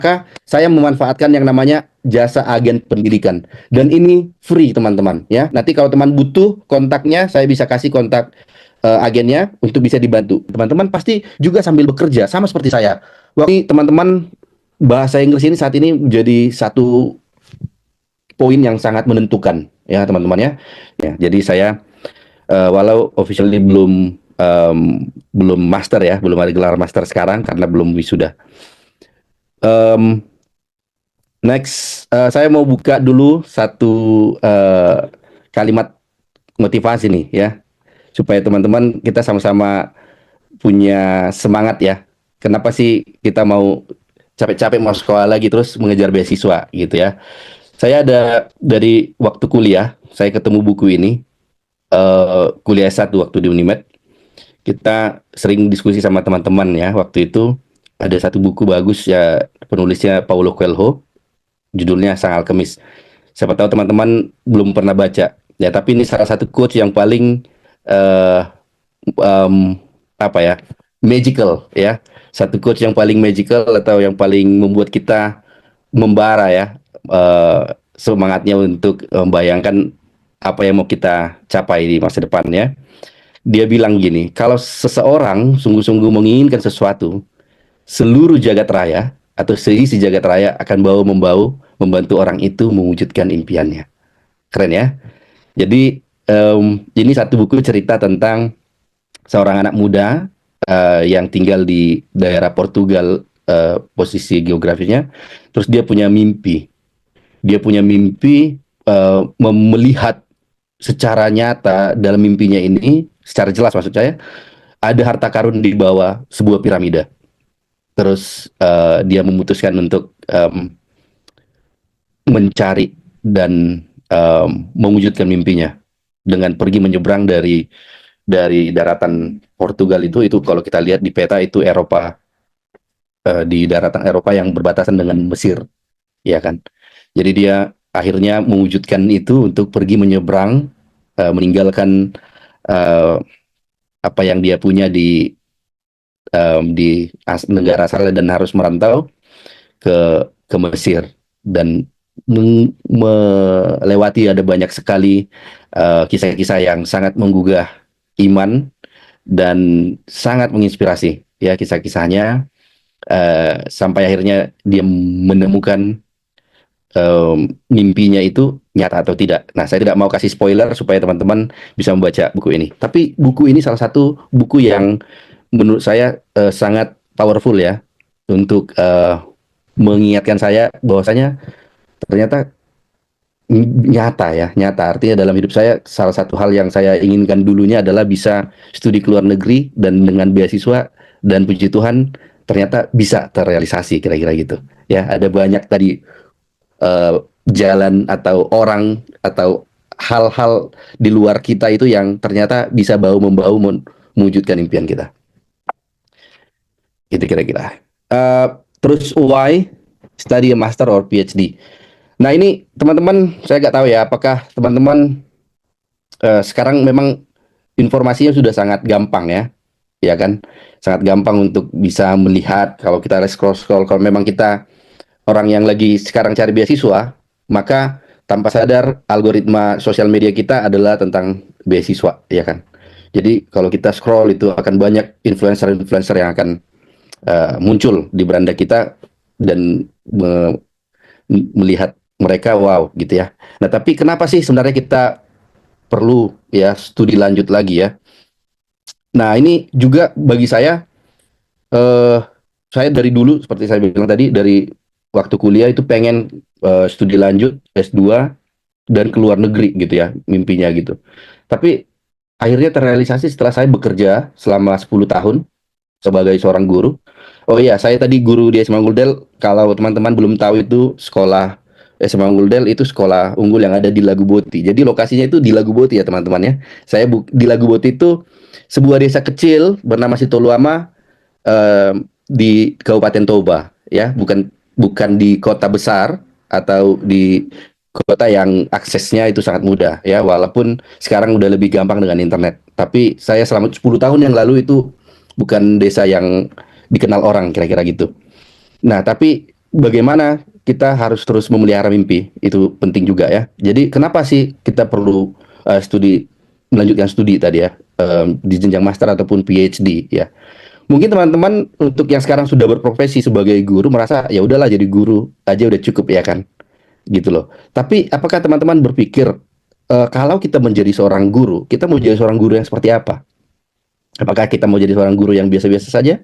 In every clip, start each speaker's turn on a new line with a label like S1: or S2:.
S1: maka saya memanfaatkan yang namanya jasa agen pendidikan. Dan ini free teman-teman ya. Nanti kalau teman butuh kontaknya, saya bisa kasih kontak agennya untuk bisa dibantu. Teman-teman pasti juga sambil bekerja sama seperti saya. Waktu teman-teman bahasa Inggris ini saat ini menjadi satu poin yang sangat menentukan ya teman-teman ya. Ya, jadi saya walau officially belum master ya, belum ada gelar master sekarang karena belum wisuda. Um, Next, saya mau buka dulu satu kalimat motivasi nih ya, supaya teman-teman kita sama-sama punya semangat ya. Kenapa sih kita mau capek-capek mau sekolah lagi terus mengejar beasiswa gitu ya? Saya ada dari waktu kuliah, saya ketemu buku ini, kuliah S1 waktu di Unimed. Kita sering diskusi sama teman-teman ya, waktu itu ada satu buku bagus ya, penulisnya Paulo Coelho, judulnya Sang Alkemis. Siapa tahu teman-teman belum pernah baca ya, tapi ini salah satu quotes yang paling eh, em, apa ya, magical ya, satu quotes yang paling magical atau yang paling membuat kita membara ya, semangatnya untuk membayangkan apa yang mau kita capai di masa depan ya. Dia bilang gini, kalau seseorang sungguh-sungguh menginginkan sesuatu, seluruh jagat raya atau seisi jagat raya akan membantu orang itu mewujudkan impiannya. Keren ya. Jadi ini satu buku cerita tentang seorang anak muda yang tinggal di daerah Portugal, posisi geografisnya. Terus dia punya mimpi. Dia punya mimpi melihat secara nyata dalam mimpinya ini, secara jelas maksud saya, ada harta karun di bawah sebuah piramida. Terus dia memutuskan untuk mencari dan mewujudkan mimpinya dengan pergi menyeberang dari daratan Portugal itu kalau kita lihat di peta itu Eropa, di daratan Eropa yang berbatasan dengan Mesir, ya kan. Jadi dia akhirnya mewujudkan itu untuk pergi menyeberang, meninggalkan uh, apa yang dia punya di negara asalnya dan harus merantau ke Mesir dan melewati ada banyak sekali kisah-kisah yang sangat menggugah iman dan sangat menginspirasi ya kisah-kisahnya, sampai akhirnya dia menemukan mimpinya itu nyata atau tidak. Nah, saya tidak mau kasih spoiler supaya teman-teman bisa membaca buku ini. Tapi buku ini salah satu buku yang menurut saya sangat powerful ya untuk mengingatkan saya bahwasanya ternyata nyata ya, nyata. Artinya dalam hidup saya salah satu hal yang saya inginkan dulunya adalah bisa studi ke luar negeri dan dengan beasiswa, dan puji Tuhan ternyata bisa terrealisasi kira-kira gitu. Ya, ada banyak tadi eh, jalan atau orang atau hal-hal di luar kita itu yang ternyata bisa bau-membau mewujudkan impian kita. Gitu kira-kira. Eh, Terus why study a master or PhD? Nah ini teman-teman, saya nggak tahu ya apakah teman-teman sekarang memang informasinya sudah sangat gampang ya kan, sangat gampang untuk bisa melihat kalau kita scroll-scroll. Kalau memang kita orang yang lagi sekarang cari beasiswa, maka tanpa sadar algoritma sosial media kita adalah tentang beasiswa, ya kan. Jadi kalau kita scroll itu akan banyak influencer-influencer yang akan muncul di beranda kita dan melihat mereka wow gitu ya. Nah, tapi kenapa sih sebenarnya kita perlu ya studi lanjut lagi ya? Nah, ini juga bagi eh, saya dari dulu seperti saya bilang tadi, dari waktu kuliah itu pengen studi lanjut S2 dan ke luar negeri gitu ya, mimpinya gitu. Tapi akhirnya terrealisasi setelah saya bekerja selama 10 tahun sebagai seorang guru. Oh iya, saya tadi guru di SMA Unggul. Kalau teman-teman belum tahu, itu sekolah SMA Unggul itu sekolah unggul yang ada di Lagu Boti. Jadi lokasinya itu di Lagu Boti ya teman-teman ya. Di Lagu Boti itu sebuah desa kecil bernama Situluama, eh, di Kabupaten Toba ya, bukan bukan di kota besar atau di kota yang aksesnya itu sangat mudah ya, walaupun sekarang udah lebih gampang dengan internet. Tapi saya selama 10 tahun yang lalu itu bukan desa yang dikenal orang kira-kira gitu. Nah, tapi bagaimana kita harus terus memelihara mimpi, itu penting juga ya. Jadi kenapa sih kita perlu melanjutkan studi tadi ya, di jenjang master ataupun PhD ya. Mungkin teman-teman untuk yang sekarang sudah berprofesi sebagai guru merasa ya udahlah jadi guru aja udah cukup ya kan, gitu loh. Tapi apakah teman-teman berpikir kalau kita menjadi seorang guru, kita mau jadi seorang guru yang seperti apa? Apakah kita mau jadi seorang guru yang biasa-biasa saja,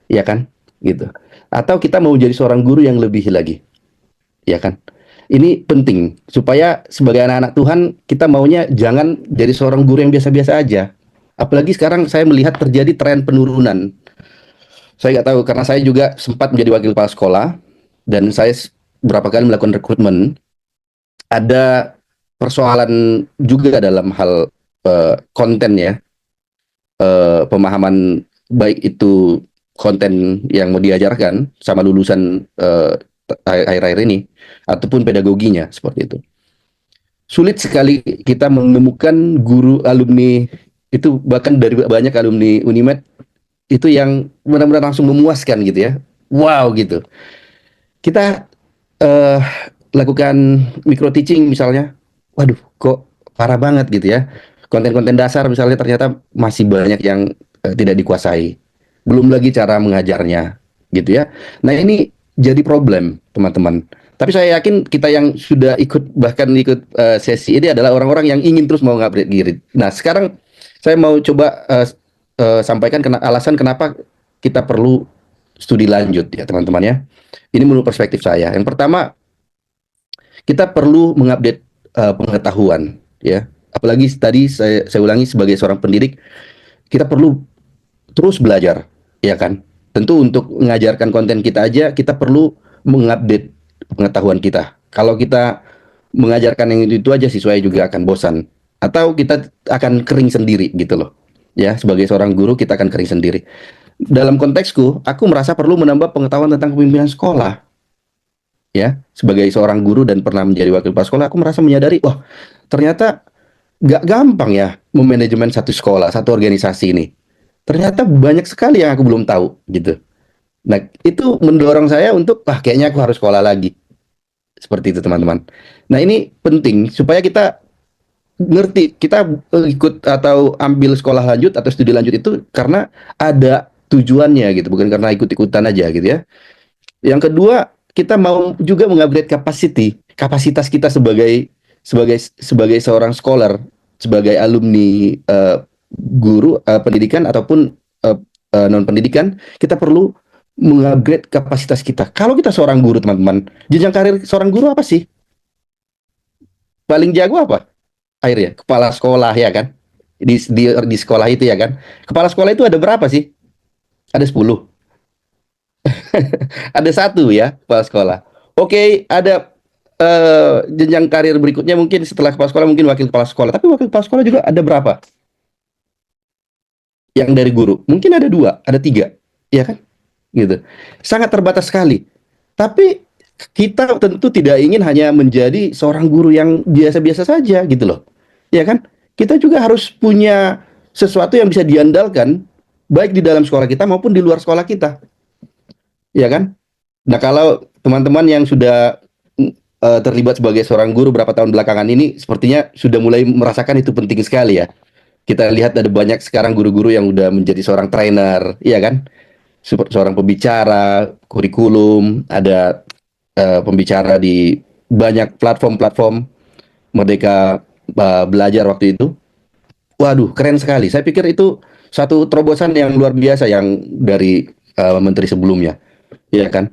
S1: ya kan? Gitu. Atau kita mau jadi seorang guru yang lebih lagi, ya kan? Ini penting supaya sebagai anak-anak Tuhan kita maunya jangan jadi seorang guru yang biasa-biasa aja. Apalagi sekarang saya melihat terjadi tren penurunan. Saya nggak tahu karena saya juga sempat menjadi wakil kepala sekolah dan saya berapa kali melakukan rekrutmen. Ada persoalan juga dalam hal konten ya, pemahaman baik itu konten yang mau diajarkan sama lulusan akhir-akhir ini ataupun pedagoginya seperti itu. Sulit sekali kita menemukan guru alumni itu, bahkan dari banyak alumni Unimed itu yang benar-benar langsung memuaskan gitu ya. Wow gitu. Kita eh, lakukan micro teaching misalnya, waduh kok parah banget gitu ya. Konten-konten dasar misalnya ternyata masih banyak yang tidak dikuasai. Belum lagi cara mengajarnya gitu ya. Nah ini jadi problem teman-teman. Tapi saya yakin kita yang sudah ikut bahkan ikut sesi ini adalah orang-orang yang ingin terus mau ngupgrade diri. Nah sekarang saya mau coba sampaikan alasan kenapa kita perlu studi lanjut ya teman-teman ya. Ini menurut perspektif saya. Yang pertama, kita perlu mengupdate pengetahuan ya. Apalagi tadi saya ulangi sebagai seorang pendidik, kita perlu terus belajar, ya kan? Tentu untuk mengajarkan konten kita aja kita perlu mengupdate pengetahuan kita. Kalau kita mengajarkan yang itu aja siswa juga akan bosan atau kita akan kering sendiri gitu loh. Ya, sebagai seorang guru kita akan kering sendiri. Dalam konteksku, aku merasa perlu menambah pengetahuan tentang kepemimpinan sekolah. Ya, sebagai seorang guru dan pernah menjadi wakil kepala sekolah, aku merasa menyadari, wah, ternyata nggak gampang ya memanajemen satu sekolah, satu organisasi ini. Ternyata banyak sekali yang aku belum tahu, gitu. Nah, itu mendorong saya untuk, wah, kayaknya aku harus sekolah lagi. Seperti itu, teman-teman. Nah, ini penting supaya kita ngerti, kita ikut atau ambil sekolah lanjut atau studi lanjut itu karena ada tujuannya gitu, bukan karena ikut-ikutan aja gitu ya. Yang kedua, kita mau juga mengupgrade kapasitas kita sebagai seorang scholar, sebagai alumni guru pendidikan ataupun non pendidikan, kita perlu mengupgrade kapasitas kita. Kalau kita seorang guru, teman-teman, jenjang karir seorang guru apa sih? Paling jago apa? Akhirnya kepala sekolah ya kan? Di sekolah itu ya kan? Kepala sekolah itu ada berapa sih? Ada 10. Ada satu ya kepala sekolah. Oke, ada jenjang karir berikutnya mungkin setelah kepala sekolah mungkin wakil kepala sekolah. Tapi wakil kepala sekolah juga ada berapa? Yang dari guru mungkin ada 2, ada 3, ya kan? Gitu. Sangat terbatas sekali. Tapi kita tentu tidak ingin hanya menjadi seorang guru yang biasa-biasa saja gitu loh. Ya kan? Kita juga harus punya sesuatu yang bisa diandalkan baik di dalam sekolah kita maupun di luar sekolah kita. Ya kan? Nah, kalau teman-teman yang sudah terlibat sebagai seorang guru berapa tahun belakangan ini, sepertinya sudah mulai merasakan itu penting sekali ya. Kita lihat ada banyak sekarang guru-guru yang udah menjadi seorang trainer, iya kan? Seorang pembicara, kurikulum, ada pembicara di banyak platform-platform, Merdeka Belajar waktu itu. Waduh, keren sekali. Saya pikir itu satu terobosan yang luar biasa yang dari menteri sebelumnya, ya kan?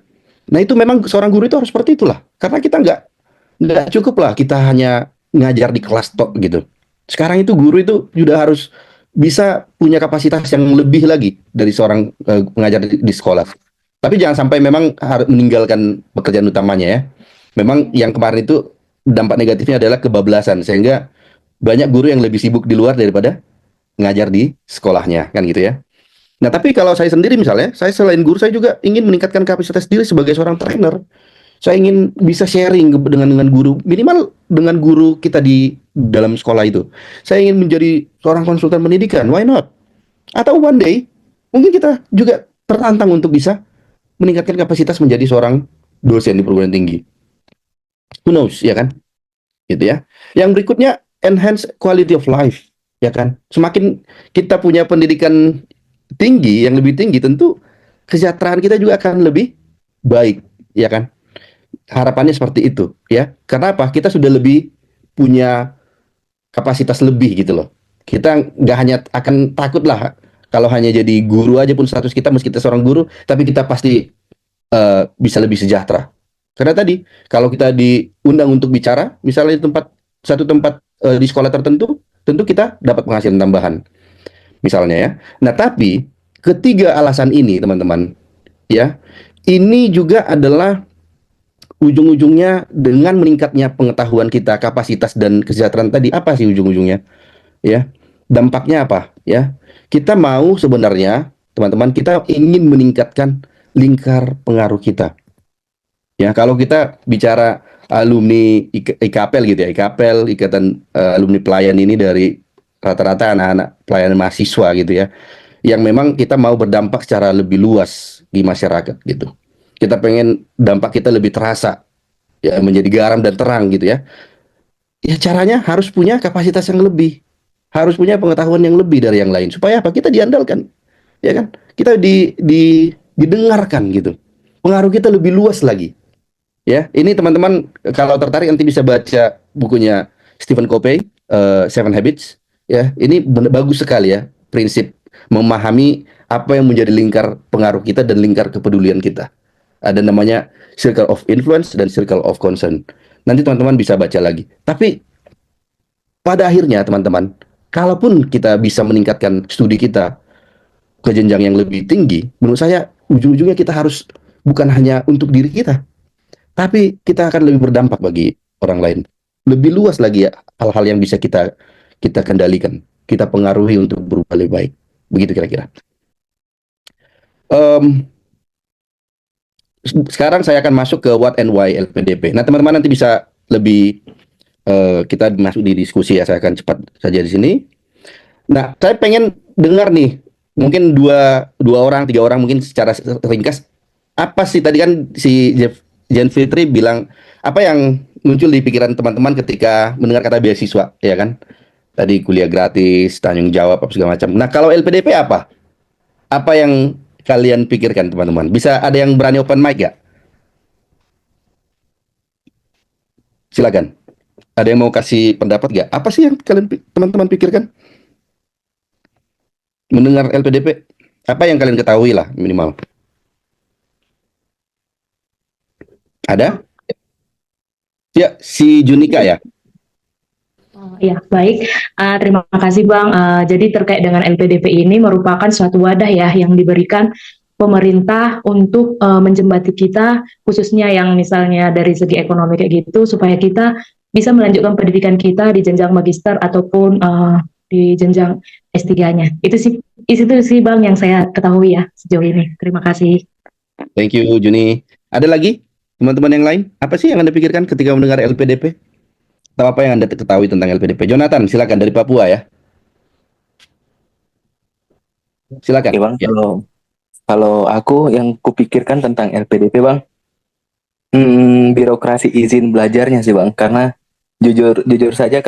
S1: Nah itu memang seorang guru itu harus seperti itulah. Karena kita nggak cukup lah kita hanya ngajar di kelas tok gitu. Sekarang itu guru itu sudah harus bisa punya kapasitas yang lebih lagi dari seorang pengajar di sekolah. Tapi jangan sampai memang harus meninggalkan pekerjaan utamanya ya. Memang yang kemarin itu dampak negatifnya adalah kebablasan sehingga banyak guru yang lebih sibuk di luar daripada ngajar di sekolahnya kan gitu ya. Nah, tapi kalau saya sendiri misalnya, saya selain guru, saya juga ingin meningkatkan kapasitas diri sebagai seorang trainer. Saya ingin bisa sharing dengan guru, minimal dengan guru kita di dalam sekolah itu. Saya ingin menjadi seorang konsultan pendidikan, why not? Atau one day, mungkin kita juga tertantang untuk bisa meningkatkan kapasitas menjadi seorang dosen di perguruan tinggi. Who knows, ya kan? Gitu ya. Yang berikutnya, enhance quality of life, ya kan? Semakin kita punya pendidikan tinggi, yang lebih tinggi, tentu kesejahteraan kita juga akan lebih baik, ya kan? Harapannya seperti itu, ya. Karena apa? Kita sudah lebih punya kapasitas lebih gitu loh. Kita nggak hanya akan takut lah kalau hanya jadi guru aja pun status kita, meski kita seorang guru, tapi kita pasti bisa lebih sejahtera. Karena tadi kalau kita diundang untuk bicara, misalnya di satu tempat di sekolah tertentu, tentu kita dapat penghasilan tambahan, misalnya ya. Nah, tapi ketiga alasan ini, teman-teman, ya, ini juga adalah ujung-ujungnya dengan meningkatnya pengetahuan kita, kapasitas dan kesejahteraan tadi. Apa sih ujung-ujungnya? Ya, dampaknya apa? Ya, kita mau sebenarnya, teman-teman, kita ingin meningkatkan lingkar pengaruh kita. Ya, kalau kita bicara alumni IKAPEL gitu ya, IKAPEL, Ikatan Alumni Pelayan ini dari rata-rata anak-anak pelayanan mahasiswa gitu ya, yang memang kita mau berdampak secara lebih luas di masyarakat gitu. Kita pengen dampak kita lebih terasa, ya, menjadi garam dan terang gitu ya. Ya caranya harus punya kapasitas yang lebih, harus punya pengetahuan yang lebih dari yang lain supaya apa? Kita diandalkan, ya kan? Kita didengarkan gitu. Pengaruh kita lebih luas lagi. Ya, ini teman-teman kalau tertarik nanti bisa baca bukunya Stephen Covey, Seven Habits. Ya, ini bagus sekali ya prinsip memahami apa yang menjadi lingkar pengaruh kita dan lingkar kepedulian kita. Ada namanya circle of influence dan circle of concern. Nanti teman-teman bisa baca lagi. Tapi pada akhirnya teman-teman, kalaupun kita bisa meningkatkan studi kita ke jenjang yang lebih tinggi, menurut saya ujung-ujungnya kita harus bukan hanya untuk diri kita, tapi kita akan lebih berdampak bagi orang lain. Lebih luas lagi ya hal-hal yang bisa kita kita kendalikan, kita pengaruhi untuk berubah lebih baik. Begitu kira-kira. Sekarang saya akan masuk ke what and why LPDP. Nah, teman-teman nanti bisa lebih kita masuk di diskusi ya. Saya akan cepat saja di sini. Nah, saya pengen dengar nih, mungkin dua orang, tiga orang mungkin secara ringkas. Apa sih tadi kan si Jen Fitri bilang apa yang muncul di pikiran teman-teman ketika mendengar kata beasiswa, ya kan? Tadi kuliah gratis, tanggung jawab apa segala macam. Nah, kalau LPDP apa? Apa yang kalian pikirkan, teman-teman? Bisa ada yang berani open mic ya? Silakan. Ada yang mau kasih pendapat nggak? Apa sih yang kalian teman-teman pikirkan mendengar LPDP? Apa yang kalian ketahui lah minimal? Ada? Ya, si Junika ya.
S2: Oh, ya, baik. Terima kasih Bang. Jadi terkait dengan LPDP ini merupakan suatu wadah ya yang diberikan pemerintah untuk menjembati kita, khususnya yang misalnya dari segi ekonomi kayak gitu, supaya kita bisa melanjutkan pendidikan kita di jenjang magister ataupun di jenjang S3-nya. Itu sih Bang yang saya ketahui ya sejauh ini. Terima kasih.
S1: Thank you, Juni. Ada lagi teman-teman yang lain? Apa sih yang Anda pikirkan ketika mendengar LPDP? Atau apa yang Anda ketahui tentang LPDP? Jonathan, silakan dari Papua ya. Silakan.
S3: Oke Bang,
S1: Ya.
S3: kalau aku yang kupikirkan tentang LPDP Bang, birokrasi izin belajarnya sih Bang, karena jujur saja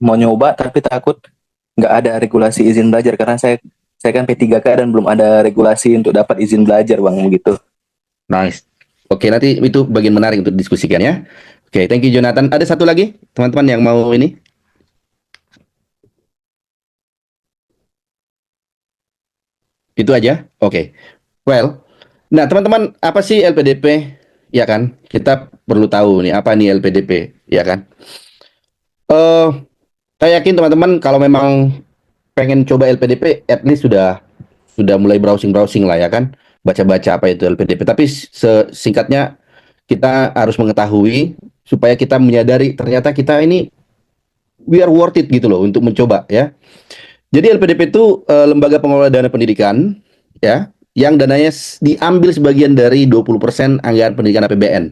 S3: mau nyoba tapi takut nggak ada regulasi izin belajar karena saya kan P3K dan belum ada regulasi untuk dapat izin belajar Bang begitu.
S1: Nice. Oke, nanti itu bagian menarik untuk diskusikan ya. Oke, thank you Jonathan. Ada satu lagi teman-teman yang mau ini? Itu aja? Oke. Well, nah teman-teman, apa sih LPDP? Ya kan? Kita perlu tahu nih, apa nih LPDP? Ya kan? Eh, saya yakin teman-teman kalau memang pengen coba LPDP, at least sudah mulai browsing-browsing lah ya kan? Baca-baca apa itu LPDP. Tapi singkatnya, kita harus mengetahui supaya kita menyadari ternyata kita ini we are worth it gitu loh untuk mencoba ya. Jadi LPDP itu lembaga pengelola dana pendidikan ya, yang dananya diambil sebagian dari 20% anggaran pendidikan APBN.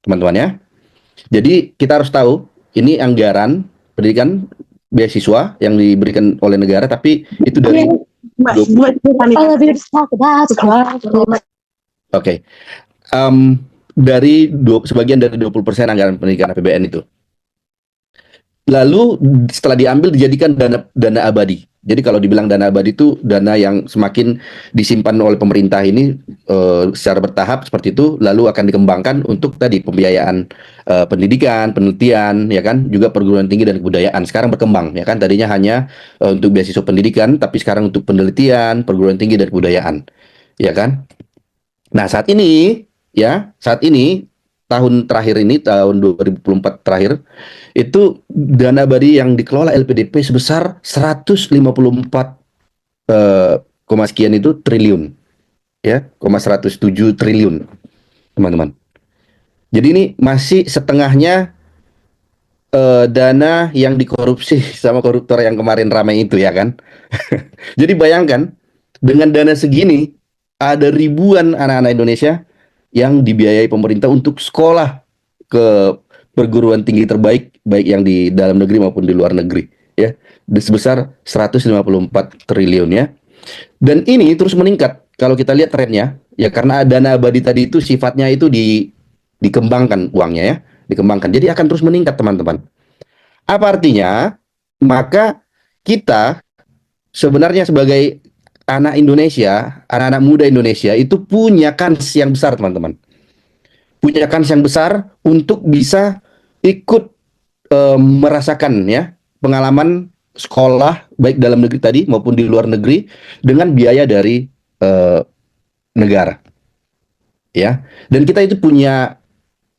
S1: Teman-teman ya. Jadi kita harus tahu ini anggaran pendidikan beasiswa yang diberikan oleh negara, tapi itu dari 20. Oke. dari sebagian dari 20% anggaran pendidikan APBN itu. Lalu setelah diambil dijadikan dana abadi. Jadi kalau dibilang dana abadi itu dana yang semakin disimpan oleh pemerintah ini secara bertahap seperti itu, lalu akan dikembangkan untuk tadi pembiayaan pendidikan, penelitian, ya kan, juga perguruan tinggi dan kebudayaan. Sekarang berkembang, ya kan, tadinya hanya untuk beasiswa pendidikan, tapi sekarang untuk penelitian, perguruan tinggi dan kebudayaan, ya kan. Nah saat ini tahun terakhir ini tahun 2024 terakhir itu dana abadi yang dikelola LPDP sebesar 154 sekian itu triliun, ya, 107 triliun, teman-teman. Jadi ini masih setengahnya dana yang dikorupsi sama koruptor yang kemarin ramai itu, ya kan. Jadi bayangkan dengan dana segini ada ribuan anak-anak Indonesia yang dibiayai pemerintah untuk sekolah ke perguruan tinggi terbaik, baik yang di dalam negeri maupun di luar negeri, ya, sebesar 154 triliun, ya. Dan ini terus meningkat kalau kita lihat trennya, ya, karena dana abadi tadi itu sifatnya itu dikembangkan uangnya, ya, dikembangkan. Jadi akan terus meningkat, teman-teman. Apa artinya? Maka kita sebenarnya sebagai anak Indonesia, anak-anak muda Indonesia itu punya kans yang besar, teman-teman. Punya kans yang besar untuk bisa ikut merasakan, ya, pengalaman sekolah baik dalam negeri tadi maupun di luar negeri dengan biaya dari negara, ya. Dan kita itu punya,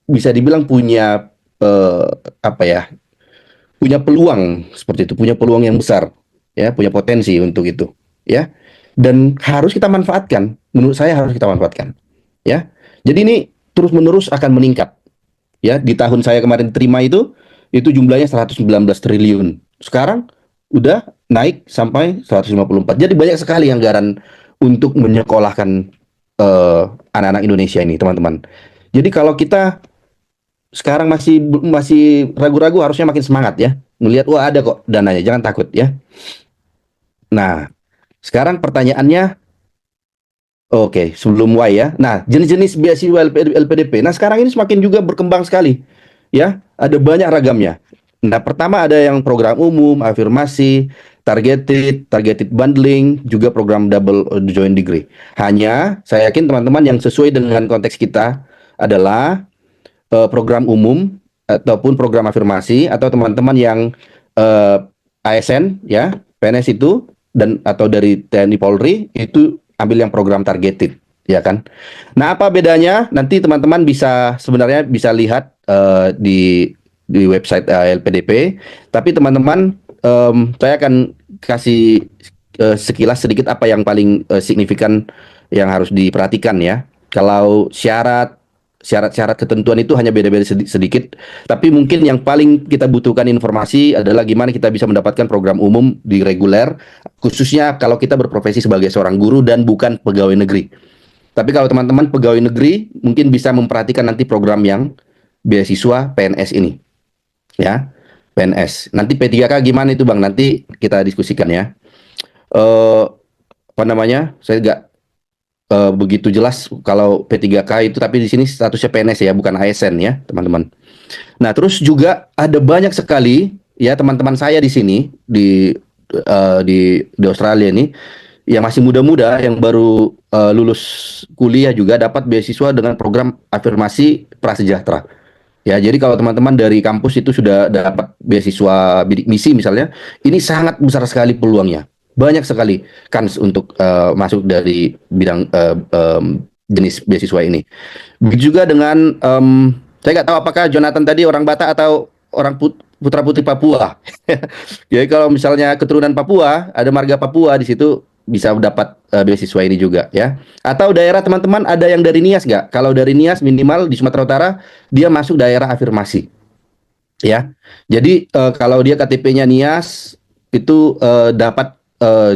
S1: bisa dibilang punya apa ya? Punya peluang seperti itu, punya peluang yang besar, ya, punya potensi untuk itu, ya. Dan harus kita manfaatkan. Menurut saya harus kita manfaatkan, ya. Jadi ini terus-menerus akan meningkat, ya. Di tahun saya kemarin terima itu jumlahnya 119 triliun. Sekarang udah naik sampai 154. Jadi banyak sekali anggaran untuk menyekolahkan anak-anak Indonesia ini, teman-teman. Jadi kalau kita sekarang masih ragu-ragu, harusnya makin semangat, ya. Melihat, wah, ada kok dananya, jangan takut, ya. Nah, sekarang pertanyaannya, oke, sebelum Y, ya. Nah, jenis-jenis beasiswa LPDP. Nah, sekarang ini semakin juga berkembang sekali, ya. Ada banyak ragamnya. Nah, pertama ada yang program umum, afirmasi, targeted bundling, juga program double joint degree. Hanya saya yakin teman-teman yang sesuai dengan konteks kita adalah program umum ataupun program afirmasi, atau teman-teman yang ASN, ya, PNS itu, dan atau dari TNI Polri itu ambil yang program targeted, ya kan. Nah, apa bedanya? Nanti teman-teman sebenarnya bisa lihat di website LPDP. Tapi teman-teman, saya akan kasih sekilas sedikit apa yang paling signifikan yang harus diperhatikan, ya. Kalau syarat-syarat ketentuan itu hanya beda-beda sedikit, tapi mungkin yang paling kita butuhkan informasi adalah gimana kita bisa mendapatkan program umum di reguler, khususnya kalau kita berprofesi sebagai seorang guru dan bukan pegawai negeri. Tapi kalau teman-teman pegawai negeri, mungkin bisa memperhatikan nanti program yang beasiswa PNS ini, ya, PNS. Nanti P3K gimana itu, Bang? Nanti kita diskusikan, ya. Apa namanya? Saya nggak begitu jelas kalau P3K itu, tapi di sini statusnya PNS, ya, bukan ASN, ya, teman-teman. Nah, terus juga ada banyak sekali, ya, teman-teman saya di sini di Australia ini yang masih muda-muda, yang baru lulus kuliah juga dapat beasiswa dengan program afirmasi prasejahtera. Ya, jadi kalau teman-teman dari kampus itu sudah dapat beasiswa bidik misi misalnya, ini sangat besar sekali peluangnya. Banyak sekali kans untuk masuk dari bidang jenis beasiswa ini. Begitu juga dengan saya nggak tahu apakah Jonathan tadi orang Batak atau orang putra putri Papua. Jadi kalau misalnya keturunan Papua, ada marga Papua di situ, bisa dapat beasiswa ini juga, ya. Atau daerah teman-teman ada yang dari Nias nggak? Kalau dari Nias minimal di Sumatera Utara dia masuk daerah afirmasi, ya. Jadi kalau dia KTP-nya Nias itu dapat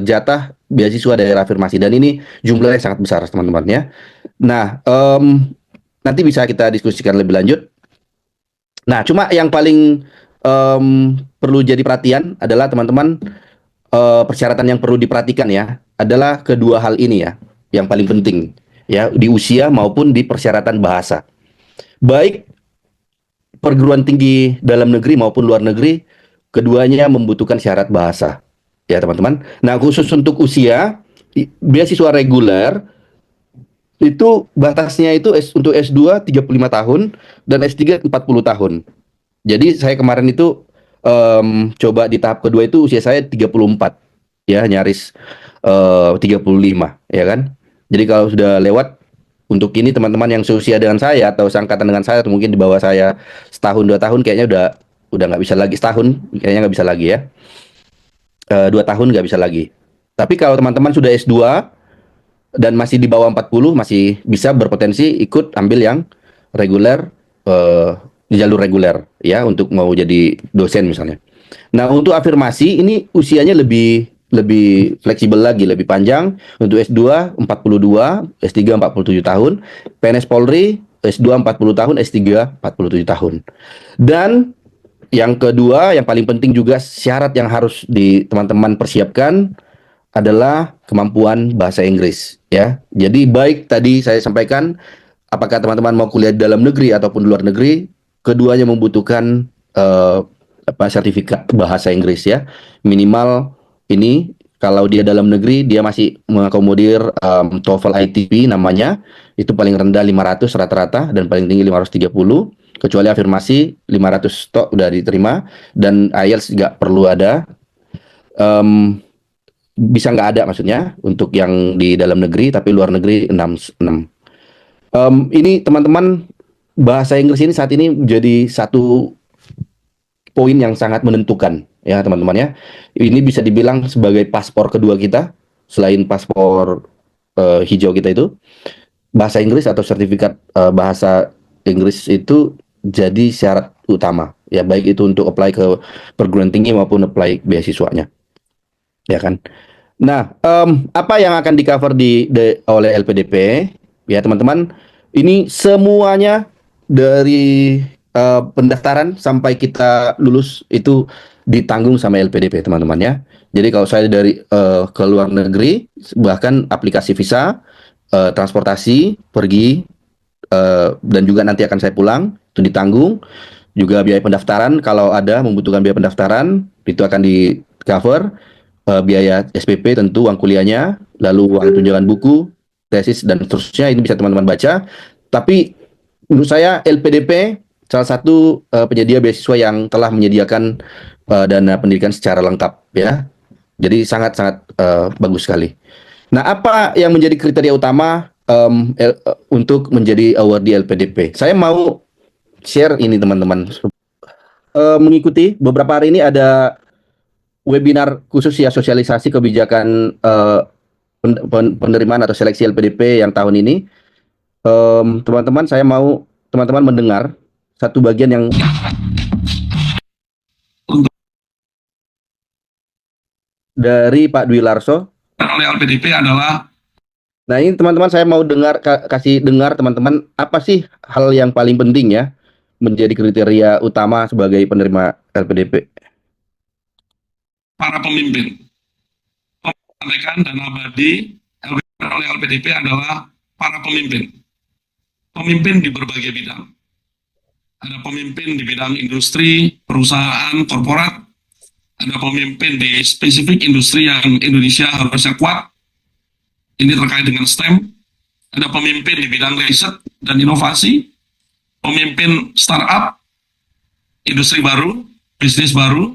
S1: jatah beasiswa daerah afirmasi, dan ini jumlahnya sangat besar, teman-teman, ya. Nah, nanti bisa kita diskusikan lebih lanjut. Nah, cuma yang paling perlu jadi perhatian adalah teman-teman, persyaratan yang perlu diperhatikan, ya, adalah kedua hal ini, ya, yang paling penting, ya, di usia maupun di persyaratan bahasa. Baik perguruan tinggi dalam negeri maupun luar negeri, keduanya membutuhkan syarat bahasa. Ya, teman-teman. Nah, khusus untuk usia, beasiswa reguler itu batasnya itu untuk S2 35 tahun dan S3 40 tahun. Jadi saya kemarin itu coba di tahap kedua itu usia saya 34, ya nyaris 35, ya kan. Jadi kalau sudah lewat untuk ini teman-teman yang seusia dengan saya atau seangkatan dengan saya atau mungkin di bawah saya setahun 2 tahun kayaknya udah nggak bisa lagi, setahun kayaknya nggak bisa lagi ya. 2 tahun nggak bisa lagi. Tapi kalau teman-teman sudah S2 dan masih di bawah 40 masih bisa berpotensi ikut ambil yang reguler, di jalur reguler ya untuk mau jadi dosen misalnya. Nah, untuk afirmasi ini usianya lebih lebih fleksibel lagi, lebih panjang. Untuk S2 42, S3 47 tahun, PNS Polri S2 40 tahun, S3 47 tahun. Dan yang kedua, yang paling penting juga syarat yang harus di teman-teman persiapkan adalah kemampuan bahasa Inggris ya. Jadi baik tadi saya sampaikan apakah teman-teman mau kuliah di dalam negeri ataupun di luar negeri, keduanya membutuhkan sertifikat bahasa Inggris ya. Minimal ini kalau dia dalam negeri dia masih mengakomodir TOEFL ITP namanya, itu paling rendah 500 rata-rata dan paling tinggi 530. Kecuali afirmasi 500 tok udah diterima dan IELTS nggak perlu ada. Bisa nggak ada maksudnya untuk yang di dalam negeri, tapi luar negeri 6. Ini teman-teman, bahasa Inggris ini saat ini menjadi satu poin yang sangat menentukan ya teman-teman ya. Ini bisa dibilang sebagai paspor kedua kita selain paspor hijau kita itu. Bahasa Inggris atau sertifikat bahasa Inggris itu jadi syarat utama ya, baik itu untuk apply ke perguruan tinggi maupun apply beasiswanya ya kan. Nah, apa yang akan di cover oleh LPDP ya teman-teman, ini semuanya dari pendaftaran sampai kita lulus itu ditanggung sama LPDP teman-teman ya. Jadi kalau saya dari ke luar negeri, bahkan aplikasi visa, transportasi pergi, dan juga nanti akan saya pulang itu ditanggung. Juga biaya pendaftaran kalau ada membutuhkan biaya pendaftaran itu akan di cover. Biaya SPP tentu uang kuliahnya, lalu uang tunjangan buku, tesis dan seterusnya ini bisa teman-teman baca. Tapi menurut saya LPDP salah satu penyedia beasiswa yang telah menyediakan dana pendidikan secara lengkap ya. Jadi sangat-sangat bagus sekali. Nah, apa yang menjadi kriteria utama untuk menjadi awardee LPDP? Saya mau share ini teman-teman. Mengikuti beberapa hari ini ada webinar khusus ya sosialisasi kebijakan penerimaan atau seleksi LPDP yang tahun ini. Teman-teman, saya mau teman-teman mendengar satu bagian yang dari Pak Dwi Larso oleh LPDP adalah. Nah, ini teman-teman saya mau kasih dengar teman-teman apa sih hal yang paling penting ya menjadi kriteria utama sebagai penerima LPDP. Para pemimpin. Sampaikan dan abadi oleh LPDP adalah para pemimpin. Pemimpin di berbagai bidang. Ada pemimpin di bidang industri, perusahaan, korporat. Ada pemimpin di spesifik industri yang Indonesia harusnya kuat. Ini terkait dengan STEM. Ada pemimpin di bidang riset dan inovasi. Pemimpin startup, industri baru, bisnis baru.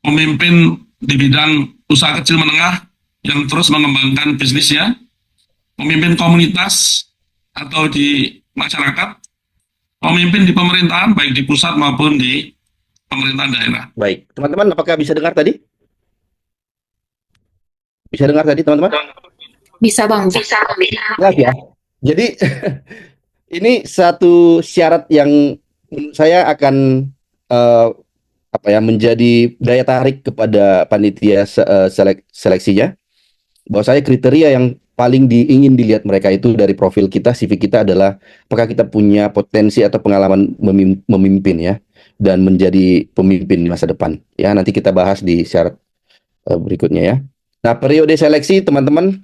S1: Pemimpin di bidang usaha kecil menengah yang terus mengembangkan bisnisnya, pemimpin komunitas atau di masyarakat, pemimpin di pemerintahan baik di pusat maupun di pemerintahan daerah. Baik, teman-teman apakah bisa dengar tadi? Bisa dengar tadi teman-teman?
S4: Bisa Bang, bisa.
S1: Jelas ya. Jadi ini satu syarat yang menurut saya akan menjadi daya tarik kepada panitia seleksinya. Bahwa saya kriteria yang paling ingin dilihat mereka itu dari profil kita, CV kita adalah apakah kita punya potensi atau pengalaman memimpin ya, dan menjadi pemimpin di masa depan. Ya, nanti kita bahas di syarat berikutnya ya. Nah, periode seleksi teman-teman,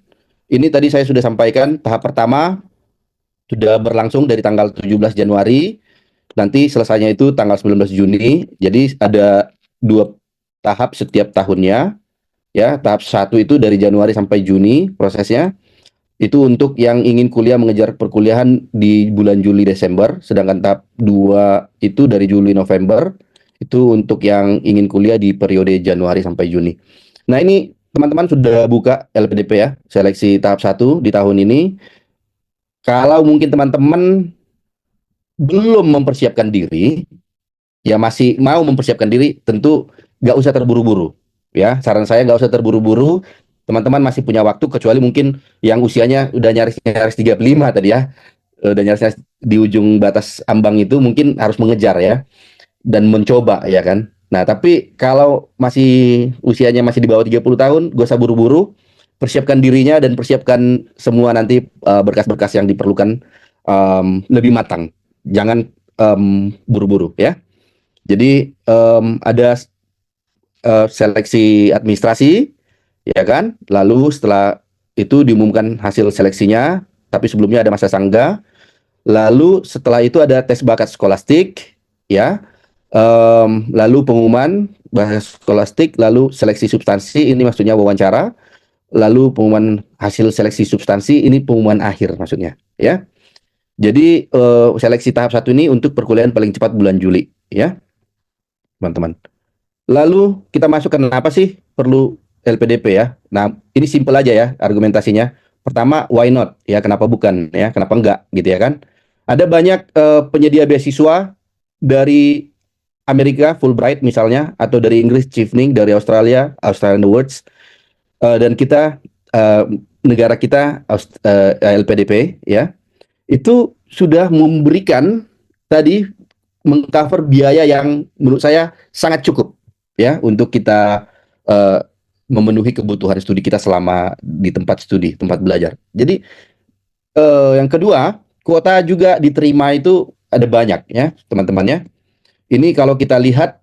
S1: ini tadi saya sudah sampaikan tahap pertama sudah berlangsung dari tanggal 17 Januari, nanti selesainya itu tanggal 19 Juni. Jadi ada 2 tahap setiap tahunnya, ya. Tahap 1 itu dari Januari sampai Juni prosesnya. Itu untuk yang ingin kuliah mengejar perkuliahan di bulan Juli Desember, sedangkan tahap 2 itu dari Juli November, itu untuk yang ingin kuliah di periode Januari sampai Juni. Nah, ini teman-teman sudah buka LPDP ya, seleksi tahap 1 di tahun ini. Kalau mungkin teman-teman belum mempersiapkan diri, ya masih mau mempersiapkan diri, tentu nggak usah terburu-buru. Ya, saran saya nggak usah terburu-buru. Teman-teman masih punya waktu, kecuali mungkin yang usianya udah nyaris 35 tadi ya, udah nyaris di ujung batas ambang itu, mungkin harus mengejar ya dan mencoba ya kan. Nah, tapi kalau masih usianya masih di bawah 30 tahun, gak usah buru-buru, persiapkan dirinya dan persiapkan semua nanti berkas-berkas yang diperlukan lebih matang. Jangan buru-buru ya. Jadi ada seleksi administrasi, ya kan? Lalu setelah itu diumumkan hasil seleksinya, tapi sebelumnya ada masa sangga. Lalu setelah itu ada tes bakat skolastik, ya. Lalu pengumuman bakat skolastik, lalu seleksi substansi, ini maksudnya wawancara. Lalu pengumuman hasil seleksi substansi, ini pengumuman akhir maksudnya, ya. Jadi seleksi tahap 1 ini untuk perkuliahan paling cepat bulan Juli, ya, teman-teman. Lalu kita masuk, kenapa sih perlu LPDP ya? Nah, ini simpel aja ya argumentasinya. Pertama, why not? Ya, kenapa bukan? Ya, kenapa enggak? Gitu ya kan? Ada banyak penyedia beasiswa dari Amerika, Fulbright misalnya, atau dari Inggris, Chevening, dari Australia, Australian Awards, dan kita negara kita LPDP ya, itu sudah memberikan tadi mengcover biaya yang menurut saya sangat cukup ya untuk kita memenuhi kebutuhan studi kita selama di tempat studi, tempat belajar. Jadi yang kedua, kuota juga diterima itu ada banyak ya, teman-temannya. Ini kalau kita lihat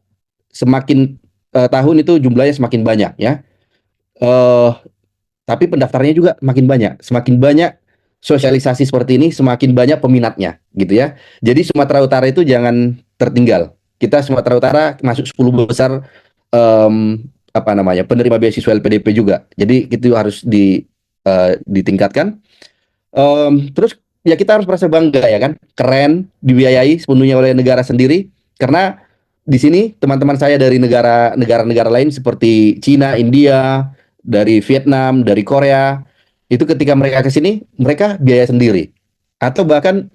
S1: semakin tahun itu jumlahnya semakin banyak ya. Tapi pendaftarnya juga makin banyak. Semakin banyak sosialisasi seperti ini, semakin banyak peminatnya, gitu ya. Jadi Sumatera Utara itu jangan tertinggal. Kita Sumatera Utara masuk 10 besar penerima beasiswa LPDP juga. Jadi itu harus ditingkatkan. Terus ya kita harus merasa bangga ya kan, keren, dibiayai sepenuhnya oleh negara sendiri. Karena di sini teman-teman saya dari negara-negara lain seperti Cina, India, dari Vietnam, dari Korea, itu ketika mereka ke sini, mereka biaya sendiri. Atau bahkan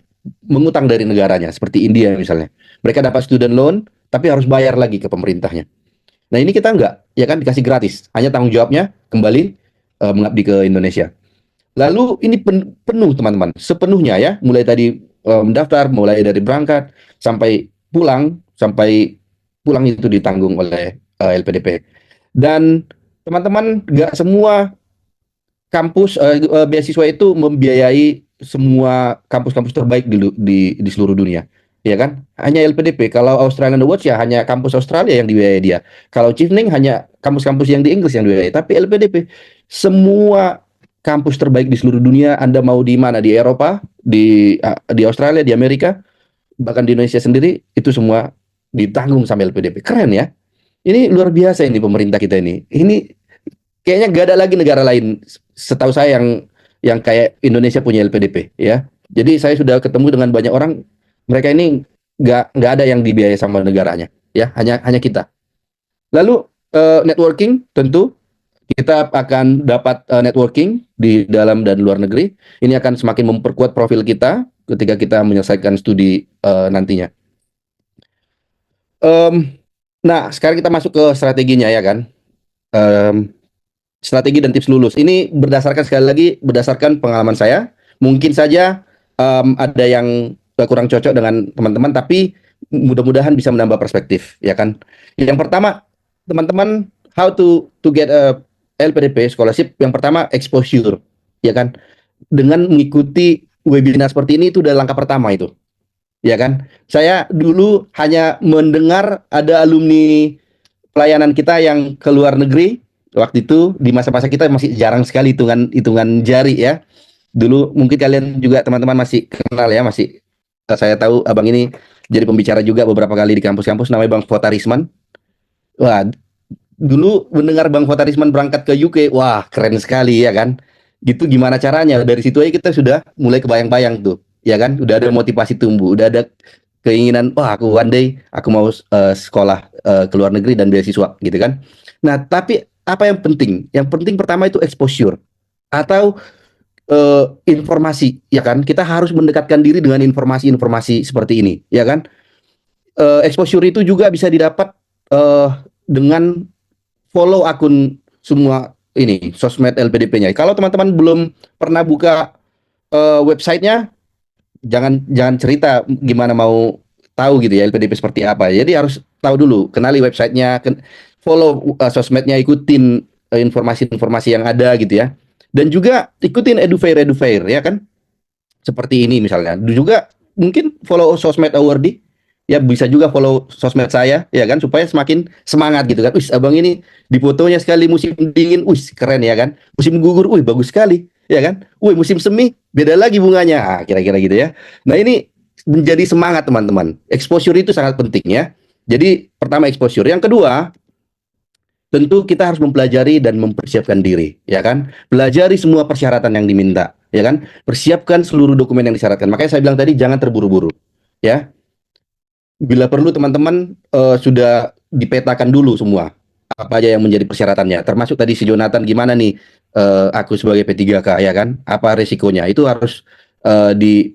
S1: mengutang dari negaranya, seperti India misalnya. Mereka dapat student loan, tapi harus bayar lagi ke pemerintahnya. Nah, ini kita enggak, ya kan, dikasih gratis. Hanya tanggung jawabnya kembali mengabdi ke Indonesia. Lalu ini penuh teman-teman, sepenuhnya ya, mulai tadi mendaftar, mulai dari berangkat, sampai pulang itu ditanggung oleh LPDP. Dan teman-teman, nggak semua kampus beasiswa itu membiayai semua kampus-kampus terbaik di seluruh dunia, ya kan? Hanya LPDP. Kalau Australian Awards ya hanya kampus Australia yang dibiayai dia. Kalau Chevening hanya kampus-kampus yang di Inggris yang dibiayai. Tapi LPDP semua kampus terbaik di seluruh dunia. Anda mau di mana? Di Eropa, di Australia, di Amerika, bahkan di Indonesia sendiri, itu semua ditanggung sama LPDP. Keren ya? Ini luar biasa ini pemerintah kita ini. Ini kayaknya gak ada lagi negara lain setahu saya yang kayak Indonesia punya LPDP ya. Jadi saya sudah ketemu dengan banyak orang, mereka ini nggak ada yang dibiayai sama negaranya ya, hanya kita. Lalu networking, tentu kita akan dapat networking di dalam dan luar negeri. Ini akan semakin memperkuat profil kita ketika kita menyelesaikan studi nantinya. Nah, sekarang kita masuk ke strateginya ya kan. Strategi dan tips lulus. Ini sekali lagi berdasarkan pengalaman saya. Mungkin saja ada yang kurang cocok dengan teman-teman, tapi mudah-mudahan bisa menambah perspektif, ya kan. Yang pertama, teman-teman, how to get a LPDP scholarship. Yang pertama, exposure, ya kan. Dengan mengikuti webinar seperti ini itu udah langkah pertama itu. Ya kan? Saya dulu hanya mendengar ada alumni pelayanan kita yang ke luar negeri. Waktu itu di masa-masa kita masih jarang sekali hitungan jari ya. Dulu mungkin kalian juga teman-teman masih kenal ya, masih saya tahu abang ini jadi pembicara juga beberapa kali di kampus-kampus, namanya Bang Fotarisman. Wah, dulu mendengar Bang Fotarisman berangkat ke UK, wah keren sekali ya kan. Gitu gimana caranya? Dari situ aja kita sudah mulai kebayang-bayang tuh, ya kan? Udah ada motivasi tumbuh, udah ada keinginan, wah aku one day aku mau sekolah ke luar negeri dan beasiswa gitu kan. Nah, tapi apa yang penting? Yang penting pertama itu exposure atau informasi, ya kan? Kita harus mendekatkan diri dengan informasi-informasi seperti ini, ya kan? Exposure itu juga bisa didapat eh, dengan follow akun semua ini sosmed LPDP-nya. Kalau teman-teman belum pernah buka websitenya, jangan jangan cerita gimana mau tahu gitu ya LPDP seperti apa. Jadi harus tahu dulu, kenali websitenya, follow sosmednya, ikutin informasi-informasi yang ada gitu ya. Dan juga ikutin edufair ya kan. Seperti ini misalnya. Juga mungkin follow sosmed Awardi, ya bisa juga follow sosmed saya ya kan supaya semakin semangat gitu kan. Wih, abang ini di fotonya sekali musim dingin, wih keren ya kan. Musim gugur, wih bagus sekali ya kan. Wih musim semi beda lagi bunganya. Ah, kira-kira gitu ya. Nah, ini menjadi semangat teman-teman. Exposure itu sangat penting ya. Jadi pertama exposure, yang kedua tentu kita harus mempelajari dan mempersiapkan diri, ya kan? Pelajari semua persyaratan yang diminta, ya kan? Persiapkan seluruh dokumen yang disyaratkan. Makanya saya bilang tadi jangan terburu-buru, ya. Bila perlu teman-teman sudah dipetakan dulu semua apa aja yang menjadi persyaratannya. Termasuk tadi si Jonathan, gimana nih aku sebagai P3K, ya kan? Apa resikonya? Itu harus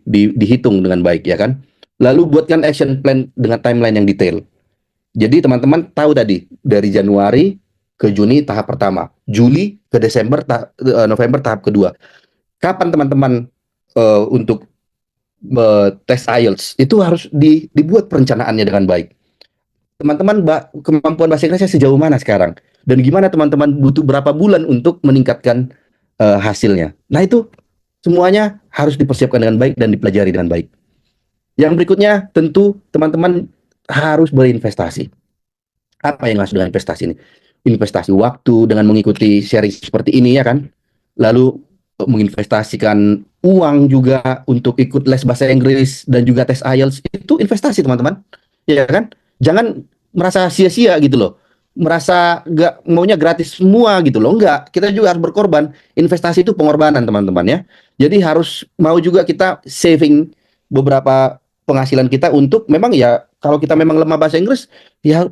S1: dihitung dengan baik, ya kan? Lalu buatkan action plan dengan timeline yang detail. Jadi teman-teman tahu tadi dari Januari ke Juni tahap pertama, Juli ke Desember, November tahap kedua. Kapan teman-teman untuk tes IELTS itu harus dibuat perencanaannya dengan baik. Teman-teman kemampuan bahasa Inggrisnya sejauh mana sekarang? Dan gimana teman-teman butuh berapa bulan untuk meningkatkan hasilnya? Nah itu semuanya harus dipersiapkan dengan baik dan dipelajari dengan baik. Yang berikutnya tentu teman-teman harus berinvestasi. Apa yang maksud dengan investasi ini? Investasi waktu dengan mengikuti sharing seperti ini ya kan. Lalu menginvestasikan uang juga untuk ikut les bahasa Inggris dan juga tes IELTS, itu investasi teman-teman. Ya kan? Jangan merasa sia-sia gitu loh. Merasa nggak maunya gratis semua gitu loh. Enggak, kita juga harus berkorban. Investasi itu pengorbanan teman-teman ya. Jadi harus mau juga kita saving beberapa penghasilan kita untuk memang ya kalau kita memang lemah bahasa Inggris ya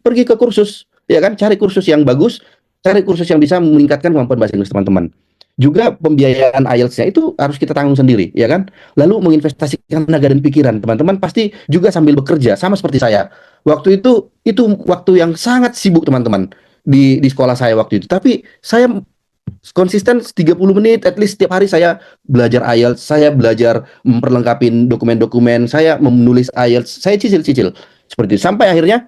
S1: pergi ke kursus ya kan, cari kursus yang bagus, cari kursus yang bisa meningkatkan kemampuan bahasa Inggris teman-teman. Juga pembiayaan IELTS-nya itu harus kita tanggung sendiri ya kan. Lalu menginvestasikan tenaga dan pikiran teman-teman pasti juga sambil bekerja sama seperti saya. Waktu itu waktu yang sangat sibuk teman-teman di sekolah saya waktu itu. Tapi saya konsisten 30 menit at least setiap hari saya belajar IELTS, saya belajar memperlengkapi dokumen-dokumen, saya menulis IELTS, saya cicil-cicil seperti itu. Sampai akhirnya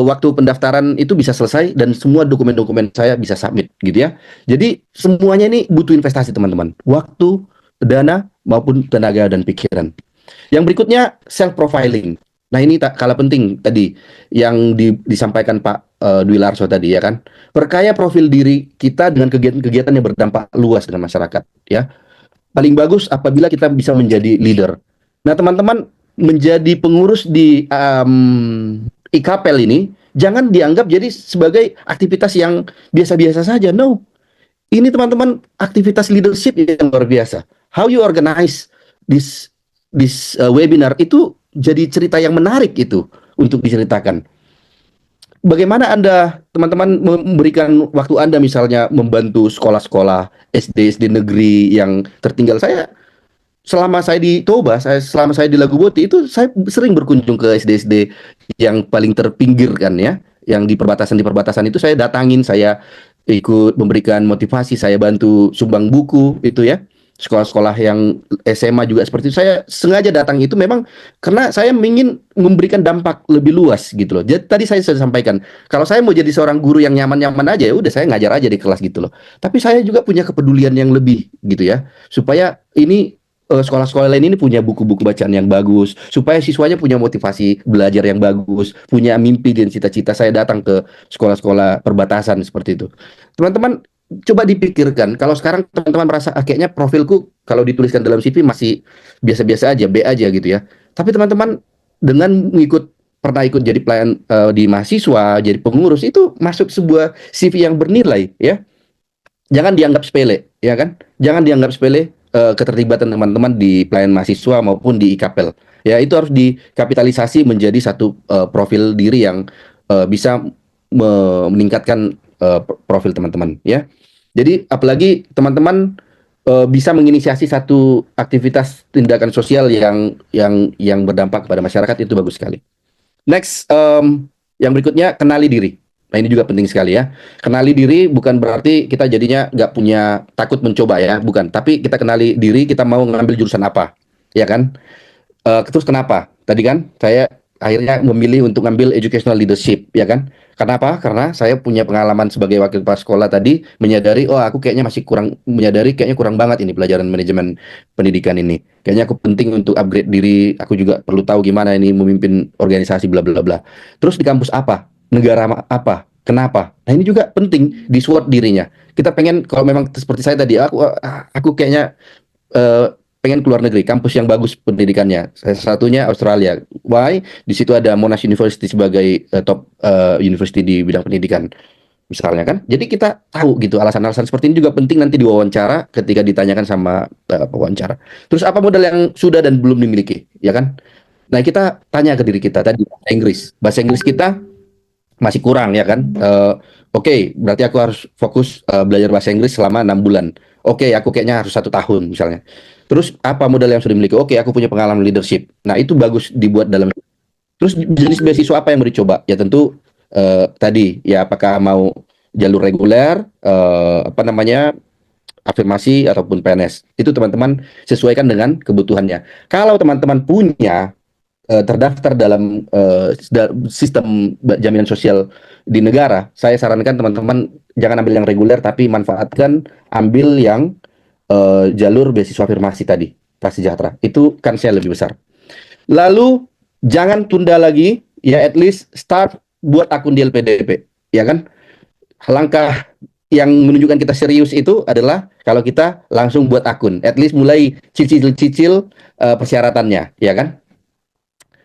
S1: waktu pendaftaran itu bisa selesai dan semua dokumen-dokumen saya bisa submit gitu ya. Jadi semuanya ini butuh investasi teman-teman. Waktu, dana maupun tenaga dan pikiran. Yang berikutnya self profiling. Nah, ini tak kalah penting tadi yang disampaikan Pak Dwi Larso tadi ya kan. Perkaya profil diri kita dengan kegiatan-kegiatan yang berdampak luas dengan masyarakat ya. Paling bagus apabila kita bisa menjadi leader. Nah, teman-teman menjadi pengurus di IKAPEL ini jangan dianggap jadi sebagai aktivitas yang biasa-biasa saja. No. Ini teman-teman aktivitas leadership yang luar biasa. How you organize this webinar itu jadi cerita yang menarik itu untuk diceritakan. Bagaimana Anda teman-teman memberikan waktu Anda misalnya membantu sekolah-sekolah SD negeri yang tertinggal. Selama saya di Toba, selama saya di Lagu Boti itu saya sering berkunjung ke SD yang paling terpinggir kan ya, yang di perbatasan itu saya datangin, saya ikut memberikan motivasi, saya bantu sumbang buku itu ya. Sekolah-sekolah yang SMA juga seperti itu. Saya sengaja datang itu memang karena saya ingin memberikan dampak lebih luas gitu loh. Jadi tadi saya sudah sampaikan, kalau saya mau jadi seorang guru yang nyaman-nyaman aja ya udah saya ngajar aja di kelas gitu loh. Tapi saya juga punya kepedulian yang lebih gitu ya. Supaya ini sekolah-sekolah lain ini punya buku-buku bacaan yang bagus, supaya siswanya punya motivasi belajar yang bagus, punya mimpi dan cita-cita. Saya datang ke sekolah-sekolah perbatasan seperti itu. Teman-teman, coba dipikirkan kalau sekarang teman-teman merasa kayaknya profilku kalau dituliskan dalam CV masih biasa-biasa aja, B aja gitu ya. Tapi teman-teman dengan pernah ikut jadi pelayan di mahasiswa, jadi pengurus itu masuk sebuah CV yang bernilai ya. Jangan dianggap sepele, ya kan? Jangan dianggap sepele keterlibatan teman-teman di pelayan mahasiswa maupun di IKAPEL. Ya, itu harus dikapitalisasi menjadi satu profil diri yang bisa meningkatkan profil teman-teman, ya. Jadi apalagi teman-teman bisa menginisiasi satu aktivitas tindakan sosial yang berdampak kepada masyarakat itu bagus sekali. Next, yang berikutnya kenali diri. Nah ini juga penting sekali ya. Kenali diri bukan berarti kita jadinya nggak punya takut mencoba ya, bukan. Tapi kita kenali diri, kita mau ngambil jurusan apa, ya kan? Terus kenapa? Tadi kan saya akhirnya memilih untuk ngambil educational leadership, ya kan? Kenapa? Karena saya punya pengalaman sebagai wakil kepala sekolah tadi, menyadari, oh aku kayaknya masih kurang, menyadari kayaknya kurang banget ini pelajaran manajemen pendidikan ini. Kayaknya aku penting untuk upgrade diri, aku juga perlu tahu gimana ini memimpin organisasi bla bla bla. Terus di kampus apa? Negara apa? Kenapa? Nah ini juga penting di SWOT dirinya. Kita pengen kalau memang seperti saya tadi, aku kayaknya pengen keluar negeri, kampus yang bagus pendidikannya. Salah satunya Australia. Why? Di situ ada Monash University sebagai top university di bidang pendidikan, misalnya kan. Jadi kita tahu gitu alasan-alasan seperti ini juga penting nanti diwawancara ketika ditanyakan sama pewawancara. Terus apa modal yang sudah dan belum dimiliki, ya kan? Nah kita tanya ke diri kita tadi bahasa Inggris kita masih kurang ya kan. Oke, berarti aku harus fokus belajar bahasa Inggris selama 6 bulan. Oke, aku kayaknya harus 1 tahun misalnya. Terus apa modal yang sudah dimiliki? Oke, aku punya pengalaman leadership. Nah itu bagus dibuat dalam. Terus jenis beasiswa apa yang mau dicoba? Ya tentu tadi ya apakah mau jalur reguler, apa namanya afirmasi ataupun PNS. Itu teman-teman sesuaikan dengan kebutuhannya. Kalau teman-teman punya terdaftar dalam sistem jaminan sosial di negara, saya sarankan teman-teman jangan ambil yang reguler, tapi manfaatkan ambil yang jalur beasiswa afirmasi tadi, prasejahtera. Itu kan saya lebih besar. Lalu jangan tunda lagi, ya at least start buat akun di LPDP, ya kan? Langkah yang menunjukkan kita serius itu adalah kalau kita langsung buat akun, at least mulai cicil-cicil persyaratannya, ya kan?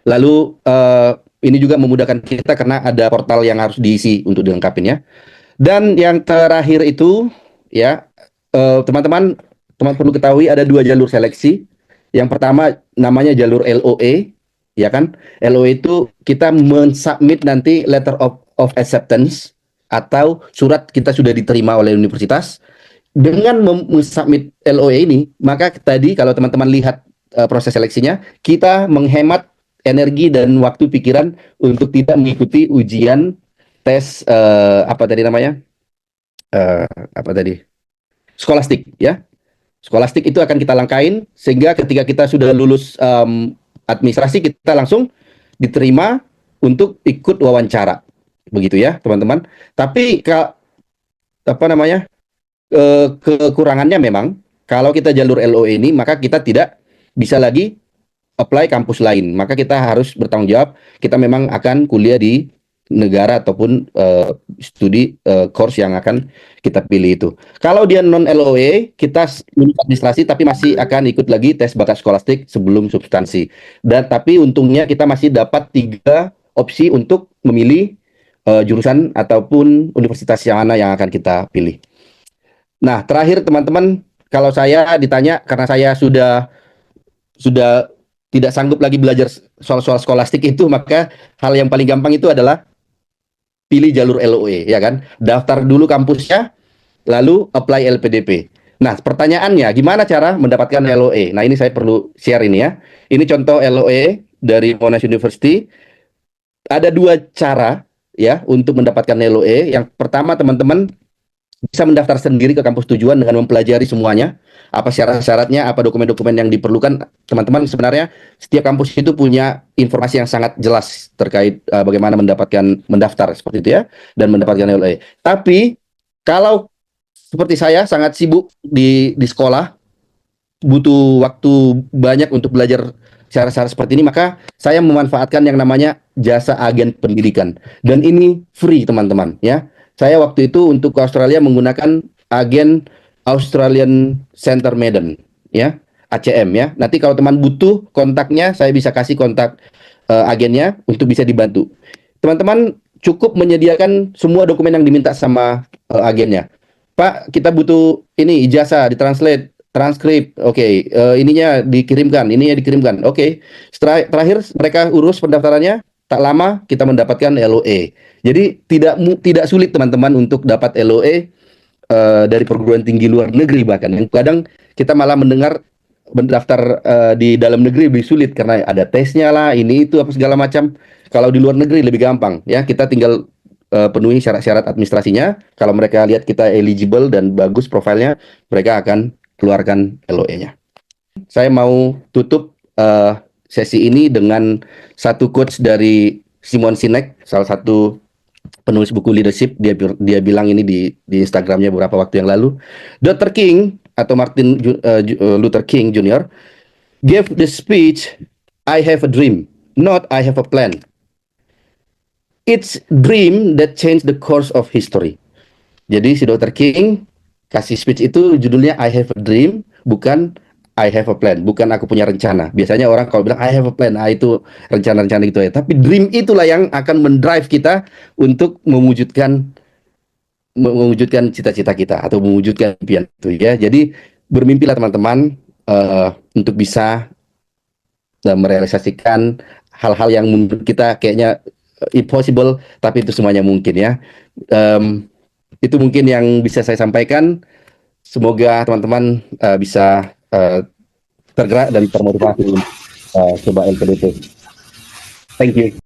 S1: Lalu ini juga memudahkan kita karena ada portal yang harus diisi untuk dilengkapin ya. Dan yang terakhir itu ya teman-teman perlu ketahui ada 2 jalur seleksi. Yang pertama namanya jalur LOE, ya kan? LOE itu kita mensubmit nanti letter of acceptance atau surat kita sudah diterima oleh universitas. Dengan mensubmit LOE ini, maka tadi kalau teman-teman lihat proses seleksinya, kita menghemat energi dan waktu pikiran untuk tidak mengikuti ujian tes apa tadi namanya apa tadi skolastik ya. Skolastik itu akan kita langkain sehingga ketika kita sudah lulus administrasi kita langsung diterima untuk ikut wawancara begitu ya teman-teman. Tapi apa namanya kekurangannya memang kalau kita jalur LOE ini maka kita tidak bisa lagi apply kampus lain, maka kita harus bertanggung jawab. Kita memang akan kuliah di negara ataupun studi course yang akan kita pilih itu. Kalau dia non LOE, kita lulus administrasi tapi masih akan ikut lagi tes bakat skolastik sebelum substansi. Dan tapi untungnya kita masih dapat 3 opsi untuk memilih jurusan ataupun universitas yang mana yang akan kita pilih. Nah, terakhir teman-teman, kalau saya ditanya karena saya sudah tidak sanggup lagi belajar soal-soal skolastik itu, maka hal yang paling gampang itu adalah pilih jalur LOE, ya kan? Daftar dulu kampusnya, lalu apply LPDP. Nah, pertanyaannya, gimana cara mendapatkan LOE? Nah, ini saya perlu share ini ya. Ini contoh LOE dari Monash University. Ada 2 cara ya untuk mendapatkan LOE. Yang pertama, teman-teman bisa mendaftar sendiri ke kampus tujuan dengan mempelajari semuanya, apa syarat-syaratnya, apa dokumen-dokumen yang diperlukan. Teman-teman sebenarnya setiap kampus itu punya informasi yang sangat jelas terkait bagaimana mendaftar seperti itu ya dan mendapatkan LOE. Tapi kalau seperti saya sangat sibuk di sekolah, butuh waktu banyak untuk belajar cara-cara seperti ini, maka saya memanfaatkan yang namanya jasa agen pendidikan dan ini free teman-teman ya. Saya waktu itu untuk ke Australia menggunakan agen Australian Center Medan, ya, ACM ya. Nanti kalau teman butuh kontaknya, saya bisa kasih kontak agennya untuk bisa dibantu. Teman-teman cukup menyediakan semua dokumen yang diminta sama agennya. Pak, kita butuh ini ijazah ditranslate, transkrip, oke, ininya dikirimkan, oke. Terakhir mereka urus pendaftarannya, tak lama kita mendapatkan LOE. Jadi tidak sulit teman-teman untuk dapat LOE dari perguruan tinggi luar negeri bahkan. Yang kadang kita malah mendengar mendaftar di dalam negeri lebih sulit karena ada tesnya lah, ini itu apa segala macam. Kalau di luar negeri lebih gampang ya, kita tinggal penuhi syarat-syarat administrasinya. Kalau mereka lihat kita eligible dan bagus profilnya, mereka akan keluarkan LOE-nya. Saya mau tutup sesi ini dengan satu quotes dari Simon Sinek, salah satu penulis buku leadership. Dia bilang ini di Instagramnya beberapa waktu yang lalu. Dr. King atau Martin Luther King Jr. gave the speech, "I have a dream, not I have a plan. It's dream that changed the course of history." Jadi si Dr. King kasih speech itu judulnya I have a dream, bukan I have a plan, bukan aku punya rencana. Biasanya orang kalau bilang I have a plan, itu rencana-rencana gitu ya. Tapi dream itulah yang akan mendrive kita untuk mewujudkan cita-cita kita atau mewujudkan impian itu ya. Jadi bermimpilah teman-teman untuk bisa merealisasikan hal-hal yang menurut kita kayaknya impossible, tapi itu semuanya mungkin ya. Itu mungkin yang bisa saya sampaikan. Semoga teman-teman bisa tergerak dan termotivasi coba LPDP. Thank you.